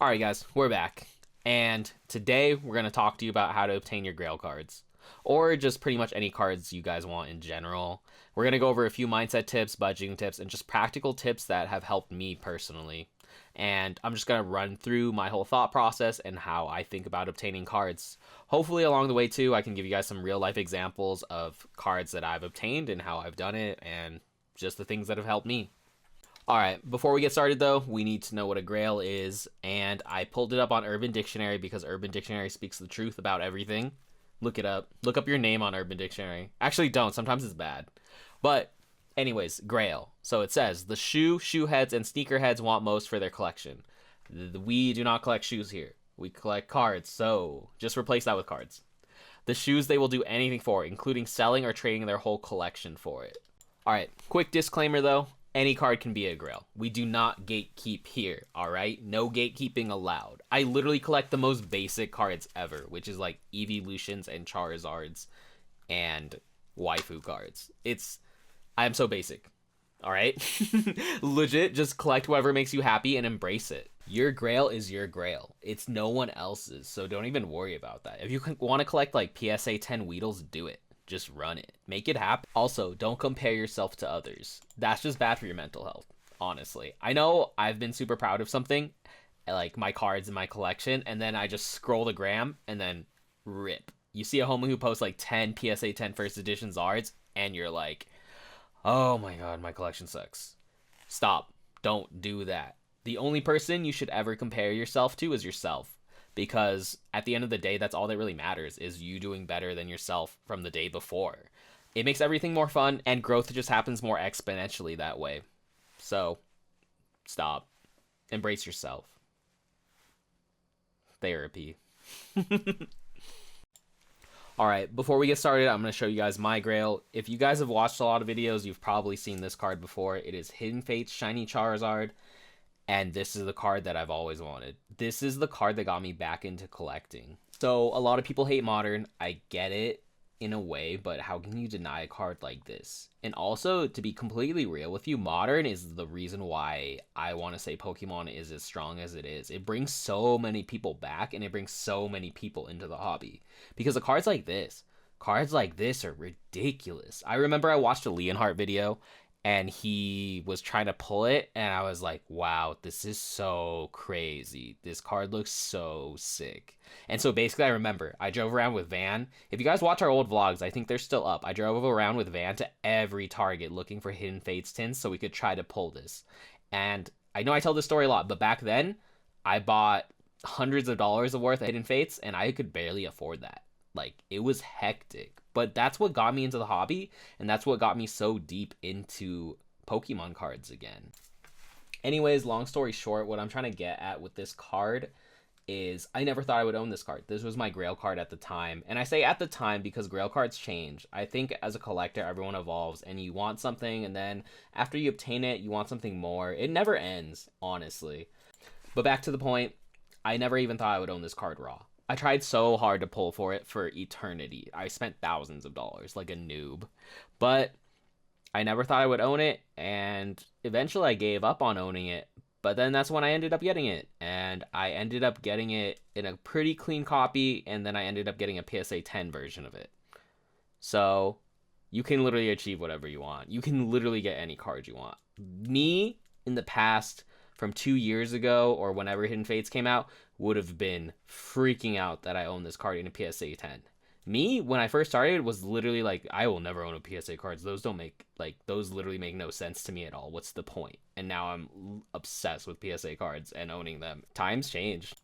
Alright guys, we're back. And today we're going to talk to you about how to obtain your grail cards. Or just pretty much any cards you guys want in general. We're going to go over a few mindset tips, budgeting tips, and just practical tips that have helped me personally. And I'm just going to run through my whole thought process and how I think about obtaining cards. Hopefully along the way too, I can give you guys some real life examples of cards that I've obtained and how I've done it and just the things that have helped me. Alright, before we get started though, we need to know what a grail is, and I pulled it up on Urban Dictionary because Urban Dictionary speaks the truth about everything. Look it up. Look up your name on Urban Dictionary. Actually, don't. Sometimes it's bad. But, anyways, grail. So it says, the shoe heads, and sneaker heads want most for their collection. We do not collect shoes here. We collect cards, so just replace that with cards. The shoes they will do anything for, including selling or trading their whole collection for it. Alright, quick disclaimer though. Any card can be a grail. We do not gatekeep here, alright? No gatekeeping allowed. I literally collect the most basic cards ever, which is like Evolutions and Charizards and Waifu cards. I am so basic, alright? Legit, just collect whatever makes you happy and embrace it. Your grail is your grail. It's no one else's, so don't even worry about that. If you want to collect like PSA 10 Weedles, do it. Just run it. Make it happen. Also, don't compare yourself to others. That's just bad for your mental health, honestly. I know I've been super proud of something, like my cards in my collection, and then I just scroll the gram, and then rip. You see a homie who posts like 10 PSA 10 first edition Zards, and you're like, oh my god, my collection sucks. Stop. Don't do that. The only person you should ever compare yourself to is yourself. Because at the end of the day, that's all that really matters, is you doing better than yourself from the day before. It makes everything more fun, and growth just happens more exponentially that way. So, stop. Embrace yourself. Therapy. Alright, before we get started, I'm going to show you guys my grail. If you guys have watched a lot of videos, you've probably seen this card before. It is Hidden Fate's Shiny Charizard. And this is the card that I've always wanted. This is the card that got me back into collecting. So a lot of people hate Modern. I get it in a way, but how can you deny a card like this? And also, to be completely real with you, Modern is the reason why I want to say Pokemon is as strong as it is. It brings so many people back, and it brings so many people into the hobby. Because of cards like this are ridiculous. I remember I watched a Leonhardt video, and he was trying to pull it, and I was like, wow, this is so crazy. This card looks so sick. And so basically, I remember I drove around with Van. If you guys watch our old vlogs, I think they're still up. I drove around with Van to every Target looking for Hidden Fates tins so we could try to pull this. And I know I tell this story a lot, but back then I bought hundreds of dollars worth of Hidden Fates, and I could barely afford that. Like, it was hectic. But that's what got me into the hobby, and that's what got me so deep into Pokemon cards again. Anyways, long story short, what I'm trying to get at with this card is I never thought I would own this card. This was my grail card at the time. And I say at the time because grail cards change. I think as a collector, everyone evolves, and you want something, and then after you obtain it, you want something more. It never ends, honestly. But back to the point, I never even thought I would own this card raw. I tried so hard to pull for it for eternity. I spent thousands of dollars like a noob. But I never thought I would own it, and eventually I gave up on owning it. But then that's when I ended up getting it. And I ended up getting it in a pretty clean copy, and then I ended up getting a PSA 10 version of it. So you can literally achieve whatever you want. You can literally get any card you want. Me, in the past, from 2 years ago, or whenever Hidden Fates came out, would have been freaking out that I own this card in a PSA 10. Me, when I first started, was literally like, I will never own a PSA cards. Those literally make no sense to me at all. What's the point? And now I'm obsessed with PSA cards and owning them. Times change.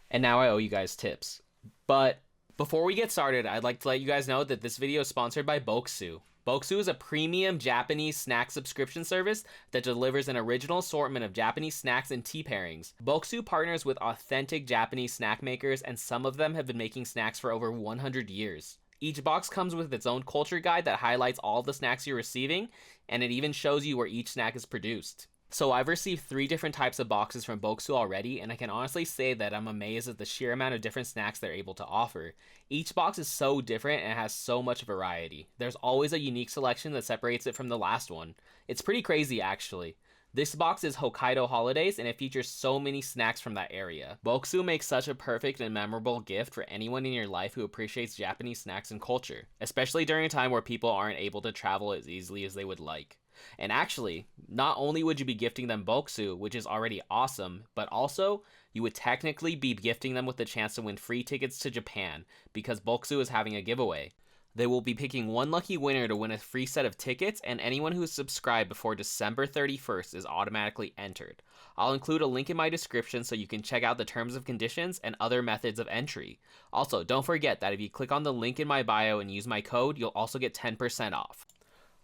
And now I owe you guys tips. But before we get started, I'd like to let you guys know that this video is sponsored by Bokusu. Bokusu is a premium Japanese snack subscription service that delivers an original assortment of Japanese snacks and tea pairings. Bokusu partners with authentic Japanese snack makers, and some of them have been making snacks for over 100 years. Each box comes with its own culture guide that highlights all the snacks you're receiving, and it even shows you where each snack is produced. So I've received 3 different types of boxes from Bokusu already, and I can honestly say that I'm amazed at the sheer amount of different snacks they're able to offer. Each box is so different and has so much variety. There's always a unique selection that separates it from the last one. It's pretty crazy, actually. This box is Hokkaido Holidays, and it features so many snacks from that area. Bokusu makes such a perfect and memorable gift for anyone in your life who appreciates Japanese snacks and culture, especially during a time where people aren't able to travel as easily as they would like. And actually, not only would you be gifting them Bokusu, which is already awesome, but also you would technically be gifting them with the chance to win free tickets to Japan, because Bokusu is having a giveaway. They will be picking one lucky winner to win a free set of tickets, and anyone who is subscribed before December 31st is automatically entered. I'll include a link in my description so you can check out the terms and conditions and other methods of entry. Also, don't forget that if you click on the link in my bio and use my code, you'll also get 10% off.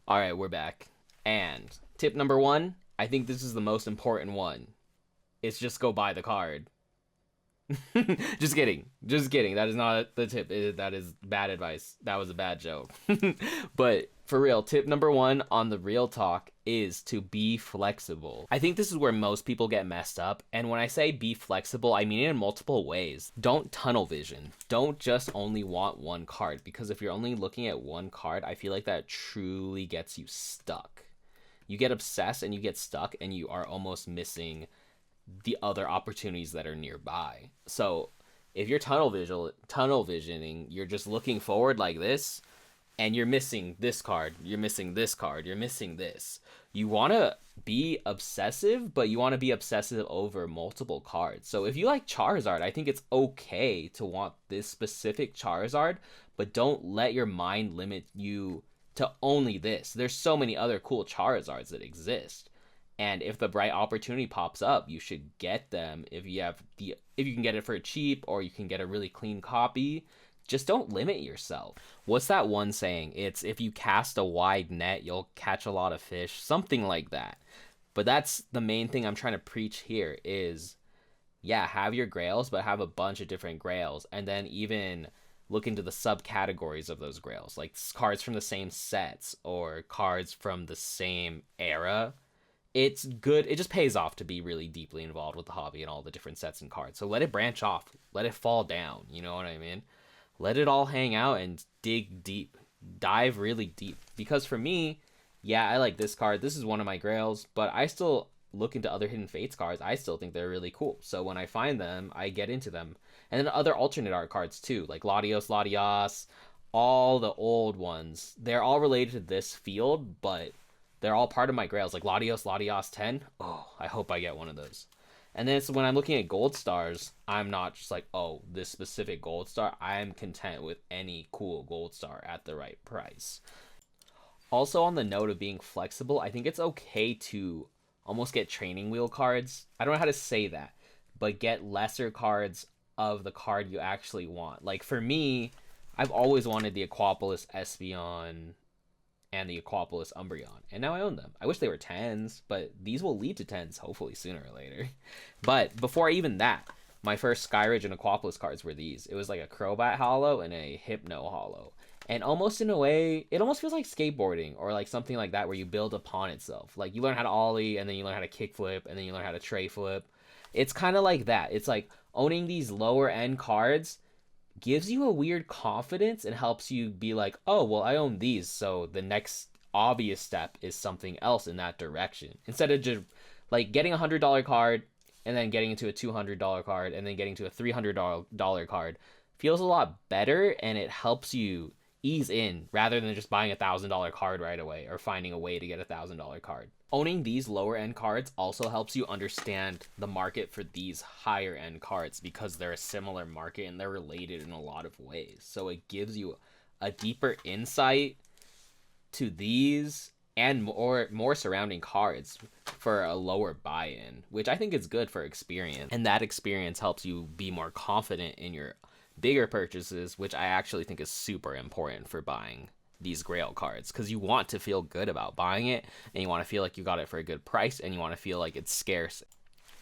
Alright, we're back. And tip number 1, I think this is the most important one. It's just go buy the card. Just kidding. That is not the tip. That is bad advice. That was a bad joke. But for real, tip number 1 on the real talk is to be flexible. I think this is where most people get messed up. And when I say be flexible, I mean it in multiple ways. Don't tunnel vision. Don't just only want one card, because if you're only looking at one card, I feel like that truly gets you stuck. You get obsessed and you get stuck and you are almost missing the other opportunities that are nearby. So if you're tunnel visioning, you're just looking forward like this, and you're missing this card, you're missing this card, you're missing this. You want to be obsessive, but you want to be obsessive over multiple cards. So if you like Charizard, I think it's okay to want this specific Charizard, but don't let your mind limit you to only this. There's so many other cool Charizards that exist. And if the right opportunity pops up, you should get them if you can get it for cheap, or you can get a really clean copy. Just don't limit yourself. What's that one saying? It's if you cast a wide net, you'll catch a lot of fish. Something like that. But that's the main thing I'm trying to preach here is, yeah, have your grails, but have a bunch of different grails. And then even look into the subcategories of those grails, like cards from the same sets or cards from the same era. It's good. It just pays off to be really deeply involved with the hobby and all the different sets and cards. So let it branch off. Let it fall down. You know what I mean? Let it all hang out and dig deep. Dive really deep. Because for me, yeah, I like this card. This is one of my grails, but I still look into other Hidden Fates cards. I still think they're really cool. So when I find them, I get into them. And then other alternate art cards too, like Latios, all the old ones. They're all related to this field, but they're all part of my grails, like Latios 10. Oh, I hope I get one of those. And then when I'm looking at gold stars, I'm not just like, oh, this specific gold star. I am content with any cool gold star at the right price. Also, on the note of being flexible, I think it's okay to almost get training wheel cards. I don't know how to say that, but get lesser cards of the card you actually want. Like for me, I've always wanted the Aquapolis Espeon and the Aquapolis Umbreon, and now I own them. I wish they were 10s, but these will lead to 10s hopefully sooner or later. But before even that, my first Skyridge and Aquapolis cards were these. It was like a Crobat Holo and a Hypno Holo, and almost in a way it almost feels like skateboarding or like something like that, where you build upon itself. Like you learn how to ollie, and then you learn how to kickflip, and then you learn how to tray flip. It's kind of like that. It's like owning these lower end cards gives you a weird confidence and helps you be like, oh, well, I own these, so the next obvious step is something else in that direction. Instead of just like getting a $100 card and then getting into a $200 card and then getting to a $300 card feels a lot better, and it helps you ease in rather than just buying a $1,000 card right away or finding a way to get a $1,000 card. Owning these lower end cards also helps you understand the market for these higher end cards, because they're a similar market and they're related in a lot of ways. So it gives you a deeper insight to these and more surrounding cards for a lower buy-in, which I think is good for experience. And that experience helps you be more confident in your bigger purchases, which I actually think is super important for buying these grail cards, because you want to feel good about buying it, and you want to feel like you got it for a good price, and you want to feel like it's scarce.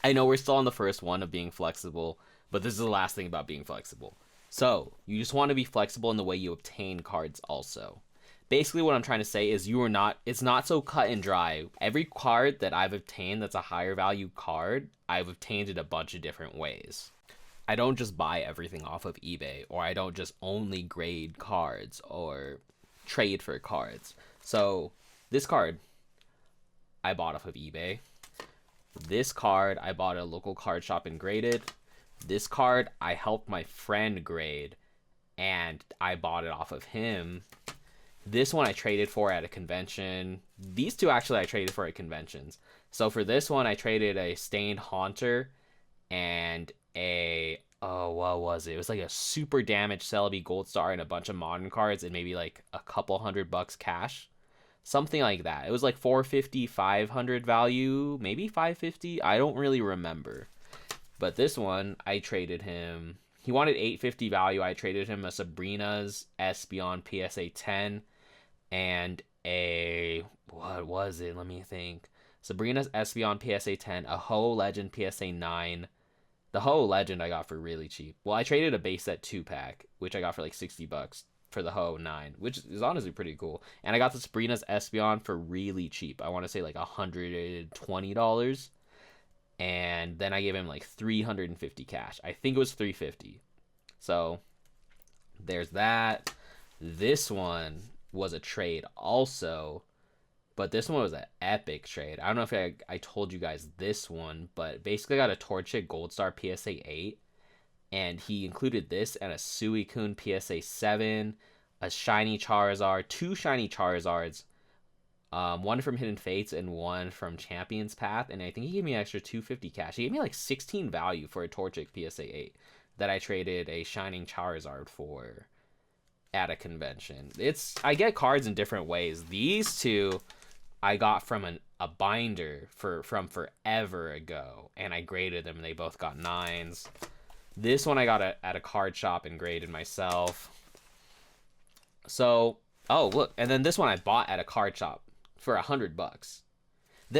I know we're still on the first one of being flexible, but this is the last thing about being flexible. So you just want to be flexible in the way you obtain cards also. Basically what I'm trying to say is it's not so cut and dry. Every card that I've obtained that's a higher value card, I've obtained it a bunch of different ways. I don't just buy everything off of eBay, or I don't just only grade cards or trade for cards. So this card I bought off of eBay. This card I bought at a local card shop and graded. This card I helped my friend grade, and I bought it off of him. This one I traded for at a convention. These two actually I traded for at conventions. So for this one I traded a Stained Haunter and a, oh, what was it? It was like a super damaged Celebi Gold Star and a bunch of modern cards and maybe like a couple $100 cash. Something like that. It was like 450, 500 value, maybe 550. I don't really remember. But this one, I traded him. He wanted 850 value. I traded him a Sabrina's Espeon PSA 10 and a, what was it? Let me think. Sabrina's Espeon PSA 10, a Ho Legend PSA 9. The Ho Legend I got for really cheap. Well, I traded a base set 2-pack, which I got for like $60 for the Ho 9, which is honestly pretty cool. And I got the Sabrina's Espeon for really cheap. I want to say like $120. And then I gave him like 350 cash. I think it was 350. So there's that. This one was a trade also, but this one was an epic trade. I don't know if I told you guys this one, but basically I got a Torchic Gold Star PSA 8, and he included this and a Suicune PSA 7, a shiny Charizard, 2 shiny Charizards, one from Hidden Fates and one from Champion's Path, and I think he gave me an extra 250 cash. He gave me like 16 value for a Torchic PSA 8 that I traded a Shining Charizard for at a convention. I get cards in different ways. These two I got from a binder from forever ago, and I graded them, and they both got 9s. This one I got at a card shop and graded myself. So, oh, look, and then this one I bought at a card shop for $100.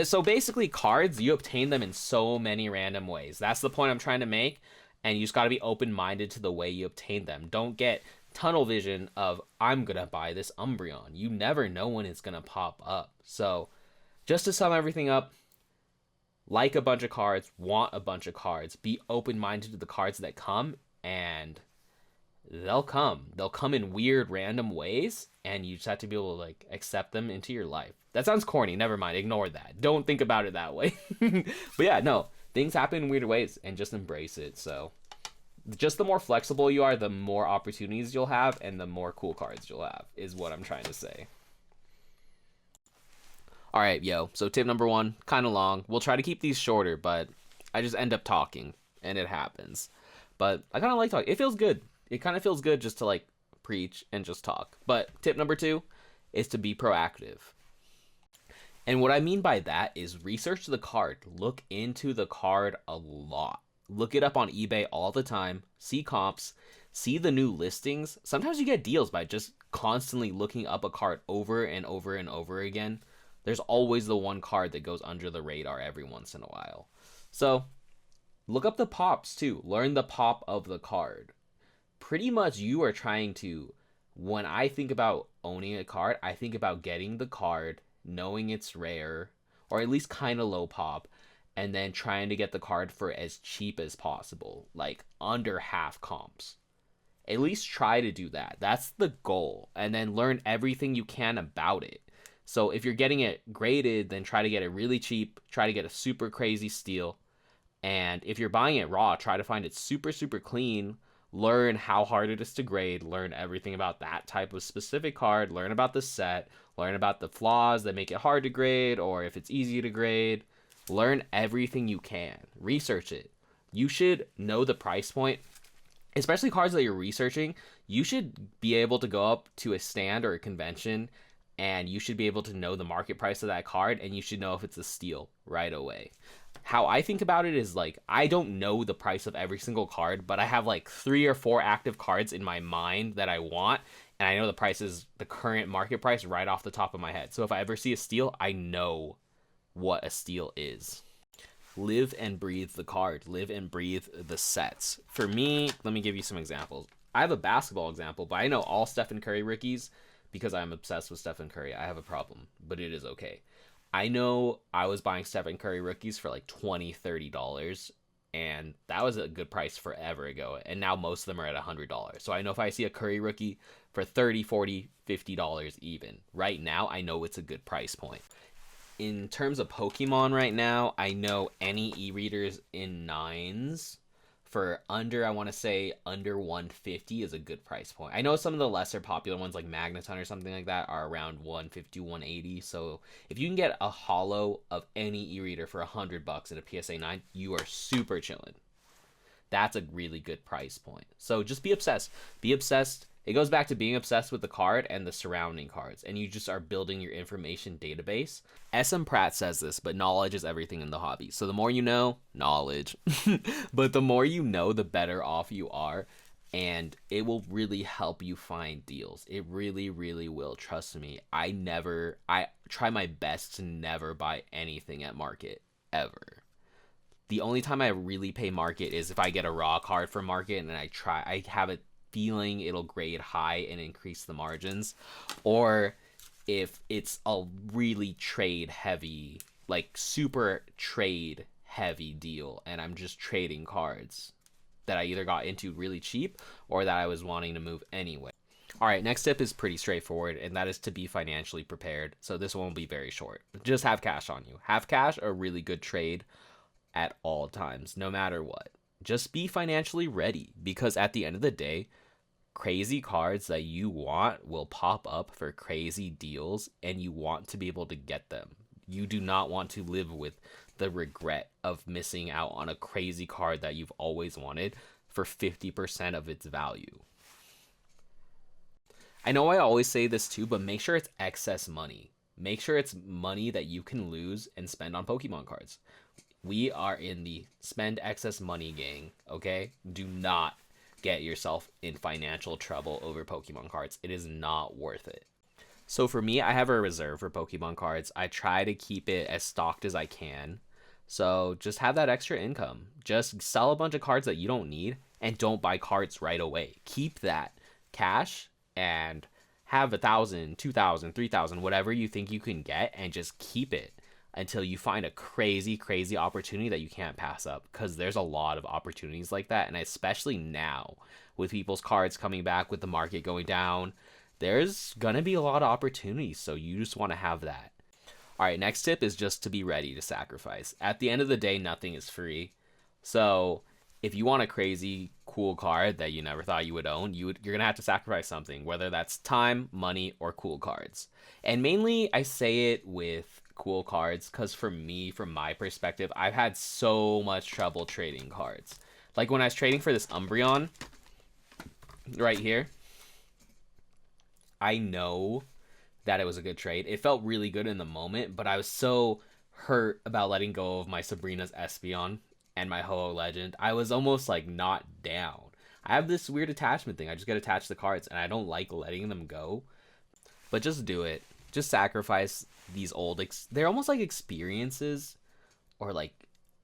So basically, cards, you obtain them in so many random ways. That's the point I'm trying to make, and you just got to be open-minded to the way you obtain them. Don't get tunnel vision of, I'm going to buy this Umbreon. You never know when it's going to pop up. So, just to sum everything up, like a bunch of cards, want a bunch of cards, be open-minded to the cards that come, and they'll come. They'll come in weird, random ways, and you just have to be able to like accept them into your life. That sounds corny. Never mind. Ignore that. Don't think about it that way. But yeah, no. Things happen in weird ways, and just embrace it. So, just the more flexible you are, the more opportunities you'll have, and the more cool cards you'll have, is what I'm trying to say. All right, yo. So tip number 1, kind of long. We'll try to keep these shorter, but I just end up talking, and it happens. But I kind of like talking. It feels good. It kind of feels good just to like preach and just talk. But tip number 2 is to be proactive. And what I mean by that is research the card. Look into the card a lot. Look it up on eBay all the time. See comps. See the new listings. Sometimes you get deals by just constantly looking up a card over and over and over again. There's always the one card that goes under the radar every once in a while. So look up the pops too. Learn the pop of the card. Pretty much you are trying to, when I think about owning a card, I think about getting the card, knowing it's rare, or at least kind of low pop, and then trying to get the card for as cheap as possible, like under half comps. At least try to do that. That's the goal. And then learn everything you can about it. So if you're getting it graded, then try to get it really cheap. Try to get a super crazy steal. And if you're buying it raw, try to find it super, super clean. Learn how hard it is to grade. Learn everything about that type of specific card. Learn about the set. Learn about the flaws that make it hard to grade, or if it's easy to grade. Learn everything you can. Research it. You should know the price point. Especially cards that you're researching, you should be able to go up to a stand or a convention, and you should be able to know the market price of that card, and you should know if it's a steal right away. How I think about it is like, I don't know the price of every single card, but I have like 3 or 4 active cards in my mind that I want, and I know the price is the current market price right off the top of my head. So if I ever see a steal, I know what a steal is. Live and breathe the card. Live and breathe the sets. For me, let me give you some examples. I have a basketball example, but I know all Stephen Curry rookies because I'm obsessed with Stephen Curry. I have a problem, but it is okay. I know I was buying Stephen Curry rookies for like $20, $30, and that was a good price forever ago, and now most of them are at $100. So I know if I see a Curry rookie for $30, $40, $50 even, right now I know it's a good price point. in terms of Pokemon right now, I know any e-readers in 9s for under, I want to say under 150 is a good price point. I know some of the lesser popular ones like Magneton or something like that are around 150, 180. So if you can get a holo of any e-reader for $100 in a PSA 9, you are super chilling. That's a really good price point. So just be obsessed. Be obsessed. It goes back to being obsessed with the card and the surrounding cards, and you just are building your information database. SM Pratt says this, but knowledge is everything in the hobby. So the more you know, knowledge. But the more you know, the better off you are, and it will really help you find deals. It really, really will. Trust me. I try my best to never buy anything at market, ever. The only time I really pay market is if I get a raw card for market and I have a feeling it'll grade high and increase the margins, or if it's a really trade heavy, like super trade heavy deal and I'm just trading cards that I either got into really cheap or that I was wanting to move anyway. All right, next tip is pretty straightforward, and that is to be financially prepared. So this one will be very short. Just have cash on you. Have cash, a really good trade at all times, no matter what. Just be financially ready, because at the end of the day, crazy cards that you want will pop up for crazy deals, and you want to be able to get them. You do not want to live with the regret of missing out on a crazy card that you've always wanted for 50% of its value. I know I always say this too, but make sure it's excess money. Make sure it's money that you can lose and spend on Pokemon cards. We are in the spend excess money gang, okay? Do not get yourself in financial trouble over Pokemon cards. It is not worth it. So for me, I have a reserve for Pokemon cards. I try to keep it as stocked as I can. So just have that extra income. Just sell a bunch of cards that you don't need and don't buy cards right away. Keep that cash and have 1,000, 2,000, 3,000, whatever you think you can get, and just keep it until you find a crazy, crazy opportunity that you can't pass up, because there's a lot of opportunities like that. And especially now with people's cards coming back, with the market going down, there's gonna be a lot of opportunities. So you just want to have that. All right, next tip is just to be ready to sacrifice. At the end of the day, nothing is free. So if you want a crazy cool card that you never thought you would own, you're gonna have to sacrifice something, whether that's time, money, or cool cards. And mainly I say it with cool cards because for me, from my perspective, I've had so much trouble trading cards. Like when I was trading for this Umbreon right here, I know that it was a good trade. It felt really good in the moment, but I was so hurt about letting go of my Sabrina's Espeon and my Ho-Oh Legend. I was almost like not down. I have this weird attachment thing. I just get attached to cards and I don't like letting them go. But just do it. Just sacrifice these old they're almost like experiences, or like,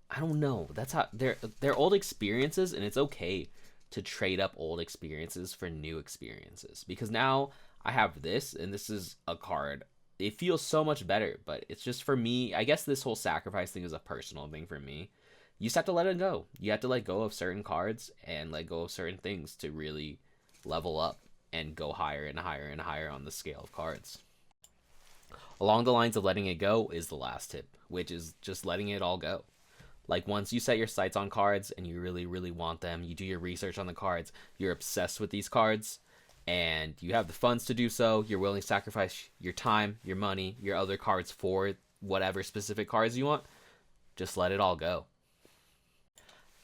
I don't know. That's how they're old experiences, and it's okay to trade up old experiences for new experiences, because now I have this, and this is a card. It feels so much better, but it's just, for me, I guess this whole sacrifice thing is a personal thing for me. You just have to let it go. You have to let go of certain cards and let go of certain things to really level up and go higher and higher and higher on the scale of cards. Along the lines of letting it go is the last tip, which is just letting it all go. Like once you set your sights on cards and you really, really want them, you do your research on the cards, you're obsessed with these cards, and you have the funds to do so, you're willing to sacrifice your time, your money, your other cards for whatever specific cards you want, just let it all go.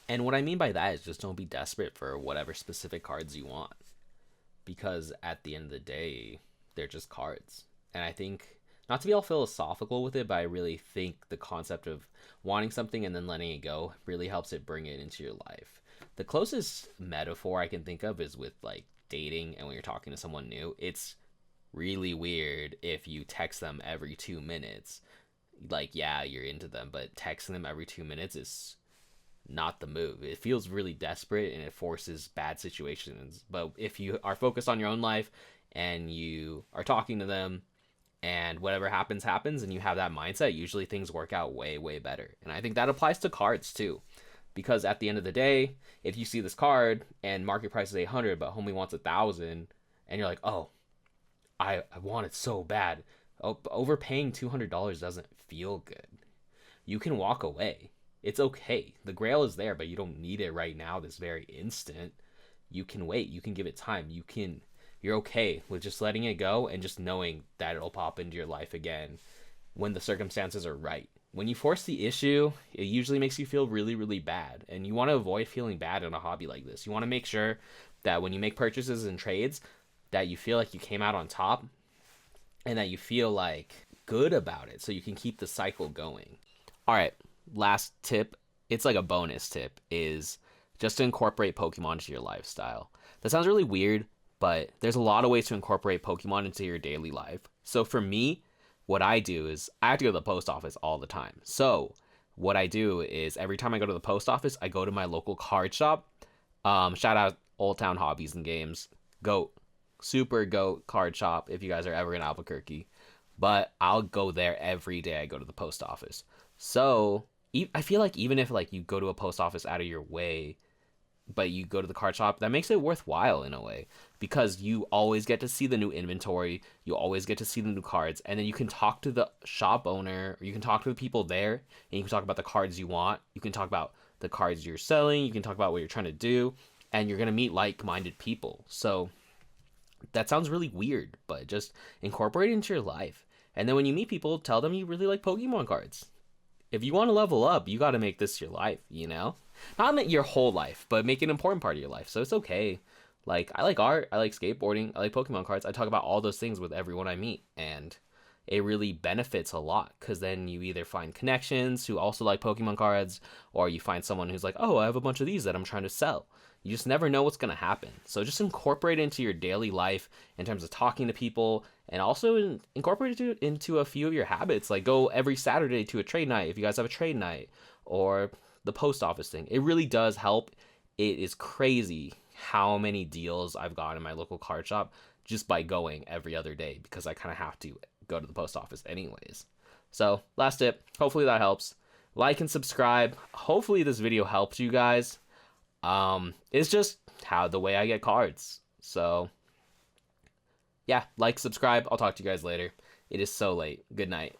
And what I mean by that is just don't be desperate for whatever specific cards you want, because at the end of the day, they're just cards. And I think, not to be all philosophical with it, but I really think the concept of wanting something and then letting it go really helps it bring it into your life. The closest metaphor I can think of is with like dating, and when you're talking to someone new, it's really weird if you text them every 2 minutes. Like, yeah, you're into them, but texting them every 2 minutes is not the move. It feels really desperate and it forces bad situations. But if you are focused on your own life and you are talking to them, and whatever happens, and you have that mindset, usually things work out way, way better. And I think that applies to cards too. Because at the end of the day, if you see this card and market price is 800, but homie wants 1,000, and you're like, oh, I want it so bad. Overpaying $200 doesn't feel good. You can walk away. It's okay. The grail is there, but you don't need it right now, this very instant. You can wait. You can give it time. You're okay with just letting it go and just knowing that it'll pop into your life again when the circumstances are right. When you force the issue, it usually makes you feel really, really bad. And you want to avoid feeling bad in a hobby like this. You want to make sure that when you make purchases and trades, that you feel like you came out on top and that you feel like good about it so you can keep the cycle going. All right, last tip, it's like a bonus tip, is just to incorporate Pokemon into your lifestyle. That sounds really weird, but there's a lot of ways to incorporate Pokemon into your daily life. So for me, what I do is I have to go to the post office all the time. So what I do is every time I go to the post office, I go to my local card shop. Shout out Old Town Hobbies and Games. Goat. Super goat card shop if you guys are ever in Albuquerque. But I'll go there every day I go to the post office. So I feel like even if like you go to a post office out of your way, but you go to the card shop, that makes it worthwhile in a way because you always get to see the new inventory, you always get to see the new cards, and then you can talk to the shop owner, or you can talk to the people there, and you can talk about the cards you want, you can talk about the cards you're selling, you can talk about what you're trying to do, and you're going to meet like-minded people. So that sounds really weird, but just incorporate it into your life. And then when you meet people, tell them you really like Pokemon cards. If you want to level up, you got to make this your life, you know? Not your whole life, but make it an important part of your life. So it's okay. Like, I like art, I like skateboarding, I like Pokemon cards. I talk about all those things with everyone I meet, and it really benefits a lot because then you either find connections who also like Pokemon cards, or you find someone who's like, oh, I have a bunch of these that I'm trying to sell. You just never know what's going to happen. So just incorporate it into your daily life in terms of talking to people, and also incorporate it into a few of your habits. Like go every Saturday to a trade night if you guys have a trade night, or the post office thing. It really does help. It is crazy how many deals I've got in my local card shop just by going every other day because I kind of have to go to the post office anyways. So last tip, hopefully that helps. Like and subscribe. Hopefully this video helps you guys. It's just how the way I get cards. So yeah, like, subscribe. I'll talk to you guys later. It is so late. Good night.